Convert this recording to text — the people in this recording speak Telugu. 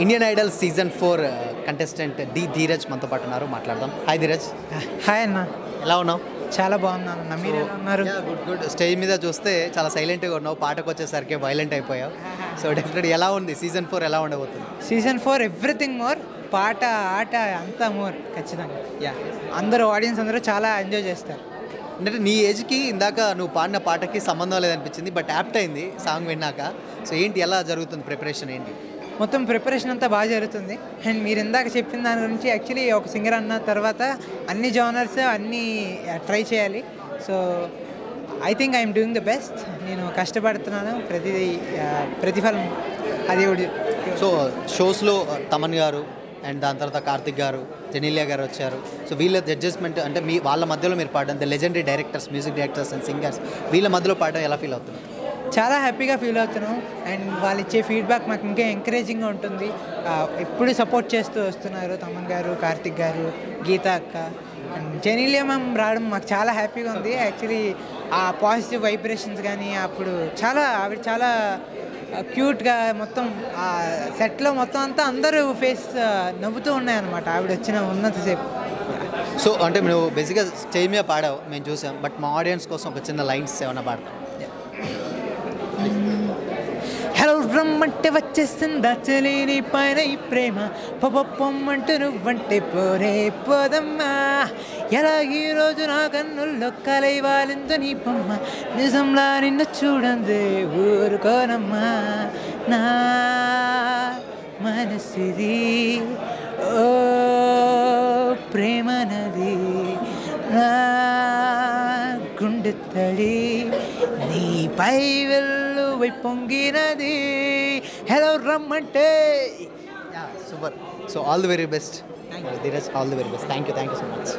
Indian Idol season 4 contestant D Dheeraj మనతో పాటు ఉన్నారు, మాట్లాడదాం. హాయ్ ధీరజ్. హాయ్ అన్న, ఎలా ఉన్నావు? చాలా బాగున్నాను అన్న. మీరు ఎలా ఉన్నారు? Good good. స్టేజ్ మీద చూస్తే చాలా సైలెంట్గా ఉన్నావు, పాటకు వచ్చేసరికి వైలెంట్ అయిపోయావు. సో డెఫినెట్ ఎలా ఉంది సీజన్ 4, ఎలా ఉండబోతుంది? సీజన్ 4 ఎవ్రీథింగ్ మోర్, పాట ఆట అంతా మోర్ ఖచ్చితంగా. అందరూ ఆడియన్స్ అందరూ చాలా ఎంజాయ్ చేస్తారు. అంటే నీ ఏజ్కి ఇందాక నువ్వు పాడిన పాటకి సంబంధం లేదనిపించింది, బట్ యాప్ట్ అయింది సాంగ్ విన్నాక. సో ఏంటి, ఎలా జరుగుతుంది ప్రిపరేషన్ ఏంటి? మొత్తం ప్రిపరేషన్ అంతా బాగా జరుగుతుంది. అండ్ మీరు ఇందాక చెప్పిన దాని గురించి, యాక్చువల్లీ ఒక సింగర్ అన్న తర్వాత అన్ని జానర్స్ అన్నీ ట్రై చేయాలి. So I think I'm doing the best. నేను కష్టపడుతున్నాను, ప్రతిఫలం అది. సో షోస్లో తమన్ గారు అండ్ దాని తర్వాత కార్తిక్ గారు, జెనీలియా గారు వచ్చారు. సో వీళ్ళ అడ్జస్ట్మెంట్ అంటే వాళ్ళ మధ్యలో మీరు పాడడం, the legendary directors, music directors and singers, వీళ్ళ మధ్యలో పాడడం ఎలా ఫీల్ అవుతుంది? చాలా హ్యాపీగా ఫీల్ అవుతున్నాం. అండ్ వాళ్ళు ఇచ్చే ఫీడ్బ్యాక్ మాకు ఇంకా ఎంకరేజింగ్గా ఉంటుంది. ఎప్పుడు సపోర్ట్ చేస్తూ వస్తున్నారు తమన్ గారు, కార్తిక్ గారు, గీతా అక్క అండ్ జెనీలియా మ్యామ్ రావడం మాకు చాలా హ్యాపీగా ఉంది. యాక్చువల్లీ ఆ పాజిటివ్ వైబ్రేషన్స్ కానీ, అప్పుడు ఆవిడ చాలా క్యూట్గా మొత్తం ఆ సెట్లో మొత్తం అంతా అందరూ ఫేస్ నవ్వుతూ ఉన్నాయన్నమాట ఆవిడ వచ్చిన ఉన్నంతసేపు. సో అంటే నువ్వు బేసిక్గా స్టేజ్ మీద పాడావు, మేము చూసాం. బట్ మా ఆడియన్స్ కోసం ఒక చిన్న లైన్స్ ఏమైనా పాడతాం? హలో రమ్మంటే వచ్చేస్తుందా తెలియని పైన ఈ ప్రేమ, పొమ్మంటూ నువ్వంటే పోరే పోదమ్మా, ఎలా ఈరోజు నా కన్నుల్లో కలైవాలిందో నీ బొమ్మ, నిజంలా నిన్ను చూడందే ఊరుకోనమ్మా, నా మనసిది ఓ ప్రేమ నది, నా గుండె తడి నీపై వెల్లువై పొంగినది, హలో రమ్మంటే. Super. So all the very best Dheeraj, all the very best. Thank you so much.